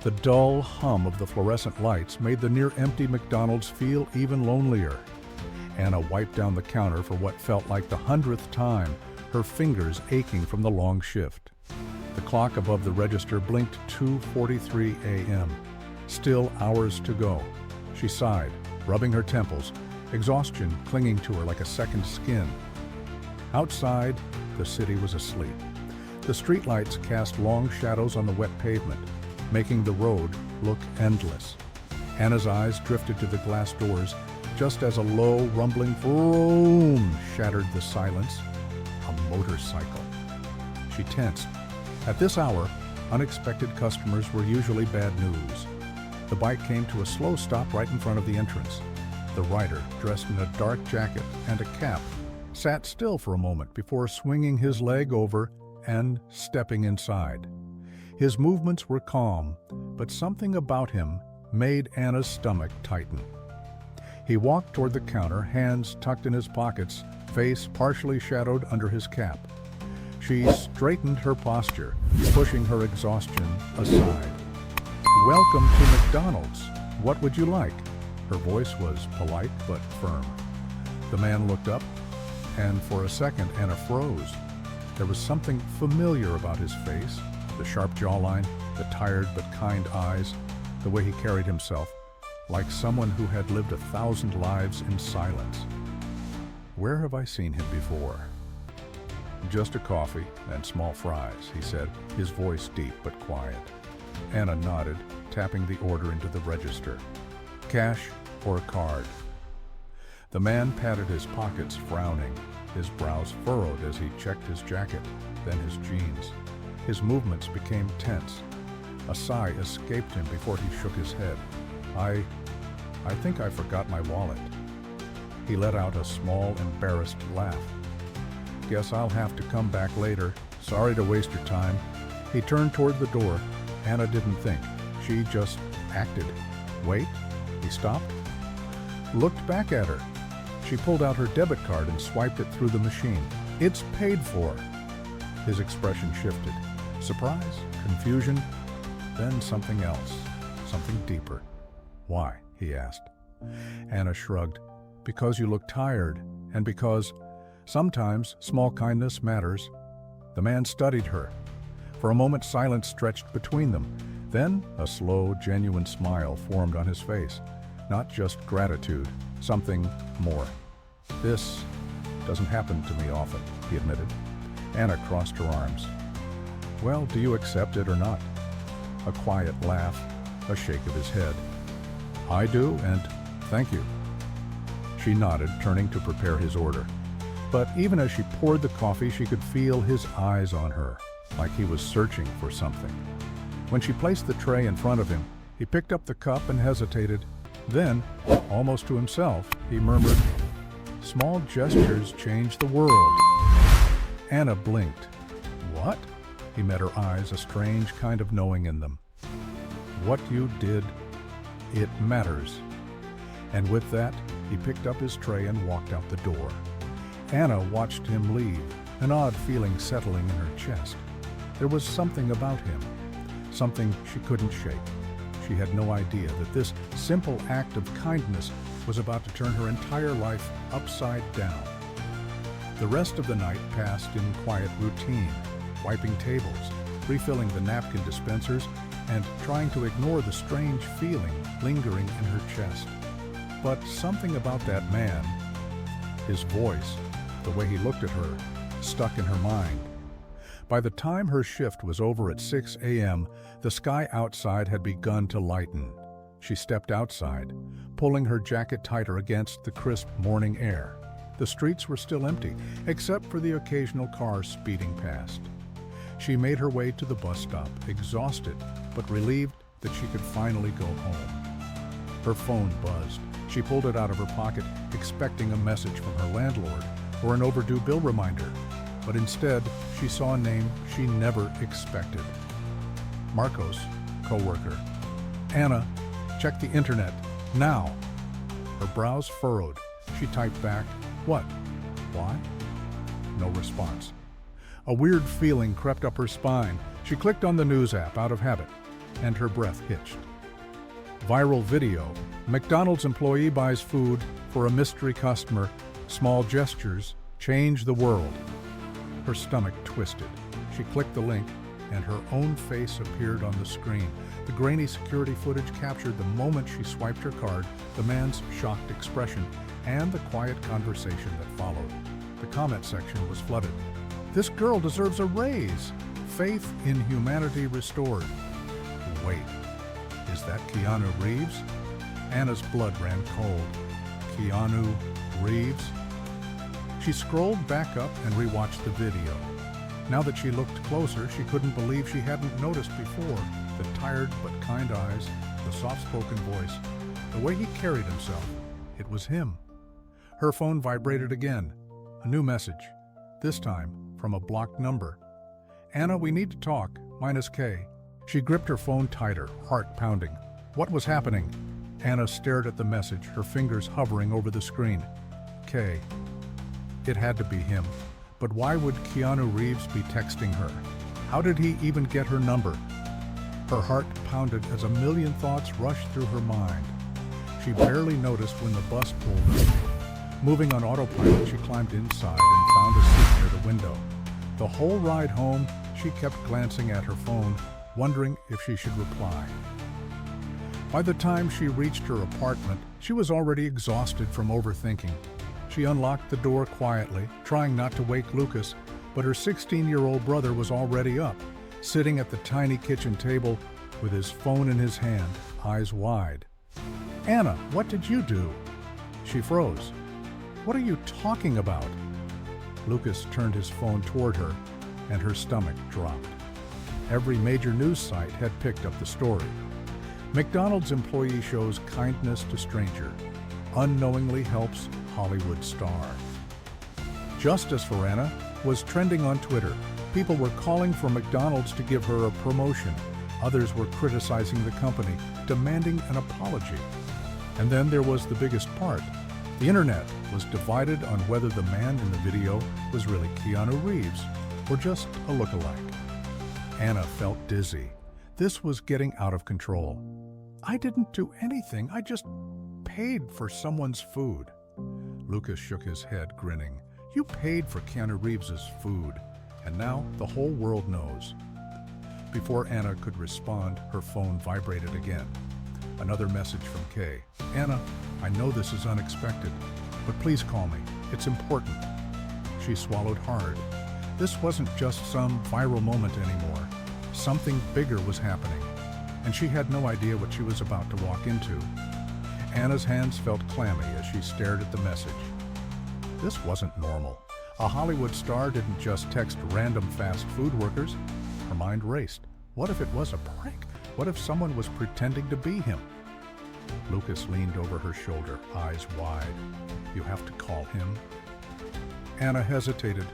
The dull hum of the fluorescent lights made the near-empty McDonald's feel even lonelier. Anna wiped down the counter for what felt like the 100th time, her fingers aching from the long shift. The clock above the register blinked 2:43 a.m. Still hours to go. She sighed, rubbing her temples, exhaustion clinging to her like a second skin. Outside, the city was asleep. The streetlights cast long shadows on the wet pavement, making the road look endless. Anna's eyes drifted to the glass doors just as a low, rumbling vroom shattered the silence. A motorcycle. She tensed. At this hour, unexpected customers were usually bad news. The bike came to a slow stop right in front of the entrance. The rider, dressed in a dark jacket and a cap, sat still for a moment before swinging his leg over and stepping inside. His movements were calm, but something about him made Anna's stomach tighten. He walked toward the counter, hands tucked in his pockets, face partially shadowed under his cap. She straightened her posture, pushing her exhaustion aside. "Welcome to McDonald's. What would you like?" Her voice was polite but firm. The man looked up, and for a second Anna froze. There was something familiar about his face, the sharp jawline, the tired but kind eyes, the way he carried himself, like someone who had lived 1,000 lives in silence. "Where have I seen him before?" "Just a coffee and small fries," he said, his voice deep but quiet. Anna nodded, tapping the order into the register. "Cash or a card?" The man patted his pockets, frowning, his brows furrowed as he checked his jacket, then his jeans. His movements became tense. A sigh escaped him before he shook his head. I think I forgot my wallet." He let out a small, embarrassed laugh. "Guess I'll have to come back later. Sorry to waste your time." He turned toward the door. Anna didn't think. She just acted. "Wait?" He stopped, looked back at her. She pulled out her debit card and swiped it through the machine. "It's paid for." His expression shifted. Surprise, confusion, then something else, something deeper. "Why?" he asked. Anna shrugged. "Because you look tired, and because sometimes small kindness matters." The man studied her. For a moment, silence stretched between them. Then a slow, genuine smile formed on his face. Not just gratitude, something more. "This doesn't happen to me often," he admitted. Anna crossed her arms. "Well, do you accept it or not?" A quiet laugh, a shake of his head. "I do, and thank you." She nodded, turning to prepare his order. But even as she poured the coffee, she could feel his eyes on her, like he was searching for something. When she placed the tray in front of him, he picked up the cup and hesitated. Then, almost to himself, he murmured, "Small gestures change the world." Anna blinked. "What?" He met her eyes, a strange kind of knowing in them. "What you did, it matters." And with that, he picked up his tray and walked out the door. Anna watched him leave, an odd feeling settling in her chest. There was something about him, something she couldn't shake. She had no idea that this simple act of kindness was about to turn her entire life upside down. The rest of the night passed in quiet routine, wiping tables, refilling the napkin dispensers, and trying to ignore the strange feeling lingering in her chest. But something about that man, his voice, the way he looked at her, stuck in her mind. By the time her shift was over at 6 a.m., the sky outside had begun to lighten. She stepped outside, pulling her jacket tighter against the crisp morning air. The streets were still empty, except for the occasional car speeding past. She made her way to the bus stop, exhausted, but relieved that she could finally go home. Her phone buzzed. She pulled it out of her pocket, expecting a message from her landlord or an overdue bill reminder. But instead, she saw a name she never expected. Marcos, co-worker. "Anna, check the internet, now." Her brows furrowed. She typed back, "What? Why?" No response. A weird feeling crept up her spine. She clicked on the news app out of habit. and her breath hitched. Viral video. McDonald's employee buys food for a mystery customer. Small gestures change the world. Her stomach twisted. She clicked the link, and her own face appeared on the screen. The grainy security footage captured the moment she swiped her card, the man's shocked expression, and the quiet conversation that followed. The comment section was flooded. "This girl deserves a raise. Faith in humanity restored." Wait, is that Keanu Reeves? Anna's blood ran cold. Keanu Reeves? She scrolled back up and rewatched the video. Now that she looked closer, she couldn't believe she hadn't noticed before. The tired but kind eyes, the soft-spoken voice, the way he carried himself. It was him. Her phone vibrated again. A new message, this time from a blocked number. "Anna, we need to talk, -K." She gripped her phone tighter, heart pounding. What was happening? Anna stared at the message, her fingers hovering over the screen. K. It had to be him. But why would Keanu Reeves be texting her? How did he even get her number? Her heart pounded as a million thoughts rushed through her mind. She barely noticed when the bus pulled up. Moving on autopilot, she climbed inside and found a seat near the window. The whole ride home, she kept glancing at her phone, wondering if she should reply. By the time she reached her apartment, she was already exhausted from overthinking. She unlocked the door quietly, trying not to wake Lucas, but her 16-year-old brother was already up, sitting at the tiny kitchen table with his phone in his hand, eyes wide. "Anna, what did you do?" She froze. "What are you talking about?" Lucas turned his phone toward her, and her stomach dropped. Every major news site had picked up the story. McDonald's employee shows kindness to stranger. Unknowingly helps Hollywood star. Justice for Anna was trending on Twitter. People were calling for McDonald's to give her a promotion. Others were criticizing the company, demanding an apology. And then there was the biggest part. The internet was divided on whether the man in the video was really Keanu Reeves or just a lookalike. Anna felt dizzy. This was getting out of control. "I didn't do anything. I just paid for someone's food." Lucas shook his head, grinning. "You paid for Keanu Reeves's food, and now the whole world knows." Before Anna could respond, her phone vibrated again. Another message from Kay. "Anna, I know this is unexpected, but please call me. It's important." She swallowed hard. This wasn't just some viral moment anymore. Something bigger was happening, and she had no idea what she was about to walk into. Anna's hands felt clammy as she stared at the message. This wasn't normal. A Hollywood star didn't just text random fast food workers. Her mind raced. What if it was a prank? What if someone was pretending to be him? Lucas leaned over her shoulder, eyes wide. "You have to call him." Anna hesitated.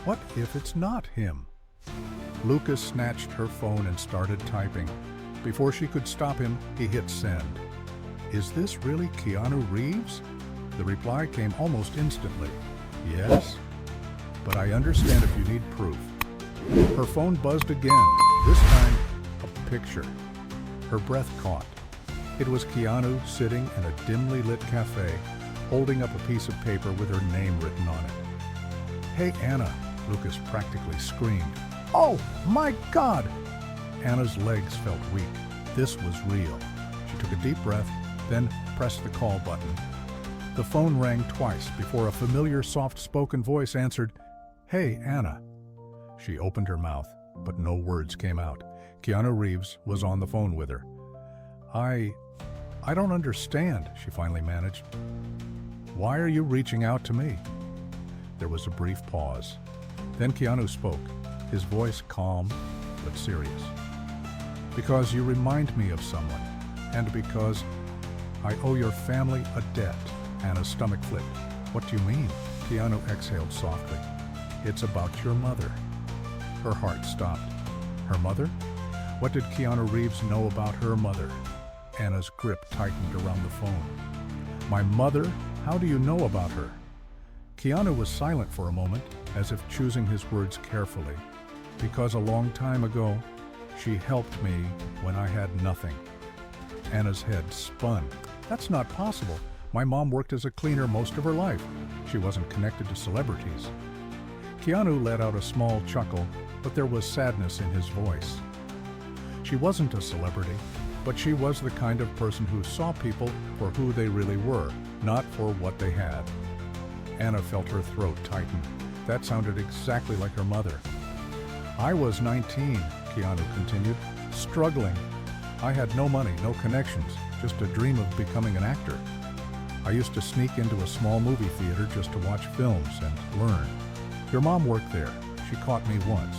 What if it's not him? Lucas snatched her phone and started typing. Before she could stop him, he hit send. "Is this really Keanu Reeves?" The reply came almost instantly. "Yes, but I understand if you need proof." Her phone buzzed again, this time a picture. Her breath caught. It was Keanu sitting in a dimly lit cafe, holding up a piece of paper with her name written on it. "Hey, Anna," Lucas practically screamed. "Oh, my God!" Anna's legs felt weak. This was real. She took a deep breath, then pressed the call button. The phone rang twice before a familiar, soft-spoken voice answered, "Hey, Anna." She opened her mouth, but no words came out. Keanu Reeves was on the phone with her. I don't understand," she finally managed. "Why are you reaching out to me?" There was a brief pause. Then Keanu spoke, his voice calm but serious. "Because you remind me of someone, and because I owe your family a debt." Anna's stomach flipped. "What do you mean?" Keanu exhaled softly. "It's about your mother." Her heart stopped. Her mother? What did Keanu Reeves know about her mother? Anna's grip tightened around the phone. "My mother? How do you know about her?" Keanu was silent for a moment, as if choosing his words carefully. "Because a long time ago, She helped me when I had nothing. Anna's head spun. That's not possible. My mom worked as a cleaner most of her life. She wasn't connected to celebrities. Keanu let out a small chuckle, but there was sadness in his voice. She wasn't a celebrity, but she was the kind of person who saw people for who they really were, not for what they had. Anna felt her throat tighten. That sounded exactly like her mother. I was 19, Keanu continued, struggling. I had no money, no connections, just a dream of becoming an actor. I used to sneak into a small movie theater just to watch films and learn. Your mom worked there. She caught me once.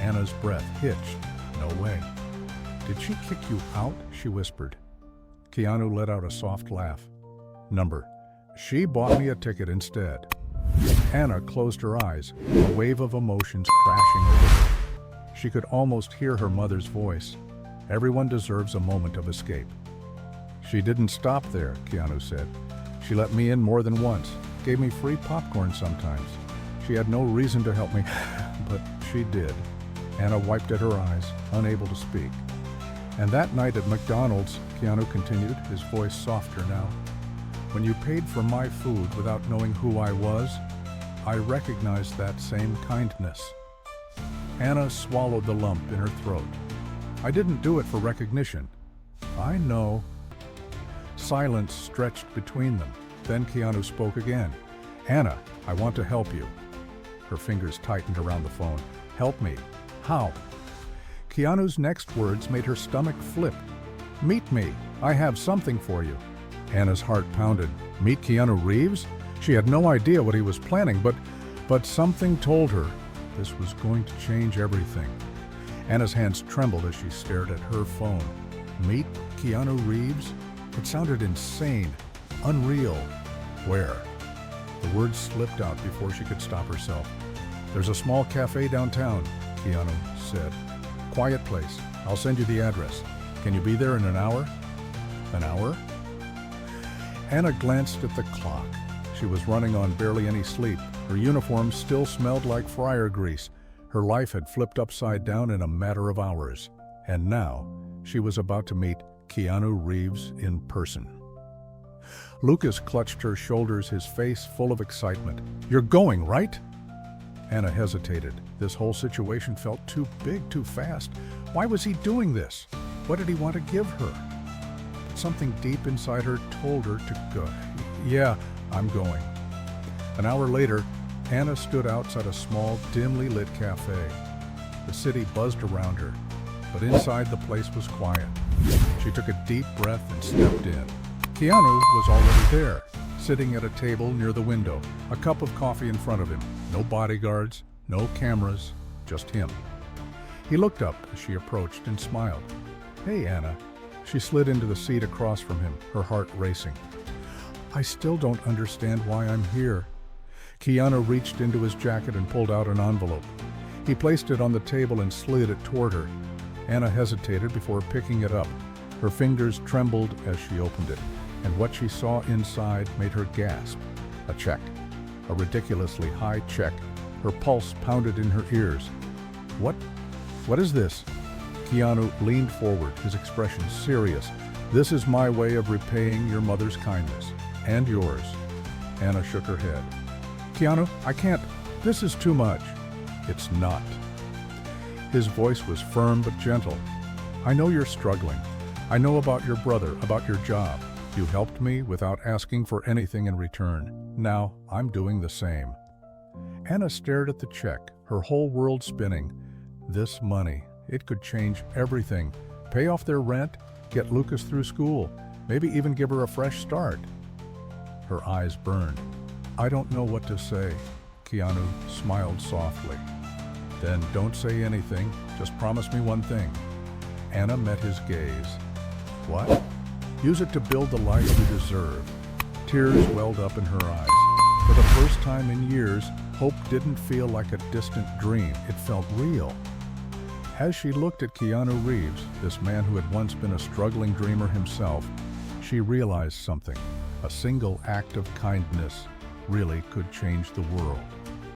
Anna's breath hitched. No way. Did she kick you out? She whispered. Keanu let out a soft laugh. Number. She bought me a ticket instead. Anna closed her eyes, a wave of emotions crashing over her. She could almost hear her mother's voice. Everyone deserves a moment of escape. She didn't stop there, Keanu said. She let me in more than once, gave me free popcorn sometimes. She had no reason to help me, but she did. Anna wiped at her eyes, unable to speak. And that night at McDonald's, Keanu continued, his voice softer now, when you paid for my food without knowing who I was, I recognized that same kindness. Anna swallowed the lump in her throat. I didn't do it for recognition. I know. Silence stretched between them. Then Keanu spoke again. Anna, I want to help you. Her fingers tightened around the phone. Help me. How? Keanu's next words made her stomach flip. Meet me. I have something for you. Anna's heart pounded. Meet Keanu Reeves? She had no idea what he was planning, but something told her this was going to change everything. Anna's hands trembled as she stared at her phone. Meet Keanu Reeves? It sounded insane, unreal. Where? The words slipped out before she could stop herself. There's a small cafe downtown, Keanu said. Quiet place. I'll send you the address. Can you be there in an hour? An hour? Anna glanced at the clock. She was running on barely any sleep. Her uniform still smelled like fryer grease. Her life had flipped upside down in a matter of hours. And now, she was about to meet Keanu Reeves in person. Lucas clutched her shoulders, his face full of excitement. You're going, right? Anna hesitated. This whole situation felt too big, too fast. Why was he doing this? What did he want to give her? Something deep inside her told her to go. Yeah, I'm going. An hour later, Anna stood outside a small, dimly lit cafe. The city buzzed around her, but inside the place was quiet. She took a deep breath and stepped in. Keanu was already there, sitting at a table near the window, a cup of coffee in front of him. No bodyguards, no cameras, just him. He looked up as she approached and smiled. Hey, Anna. She slid into the seat across from him, her heart racing. I still don't understand why I'm here. Keanu reached into his jacket and pulled out an envelope. He placed it on the table and slid it toward her. Anna hesitated before picking it up. Her fingers trembled as she opened it, and what she saw inside made her gasp. A check. A ridiculously high check. Her pulse pounded in her ears. What is this? Keanu leaned forward, his expression serious. This is my way of repaying your mother's kindness. And yours. Anna shook her head. Keanu, I can't. This is too much. It's not. His voice was firm but gentle. I know you're struggling. I know about your brother, about your job. You helped me without asking for anything in return. Now, I'm doing the same. Anna stared at the check, her whole world spinning. This money, it could change everything. Pay off their rent, get Lucas through school, maybe even give her a fresh start. Her eyes burned. I don't know what to say. Keanu smiled softly. Then don't say anything, just promise me one thing. Anna met his gaze. What? Use it to build the life you deserve. Tears welled up in her eyes. For the first time in years, hope didn't feel like a distant dream. It felt real. As she looked at Keanu Reeves, this man who had once been a struggling dreamer himself, she realized something. A single act of kindness really could change the world.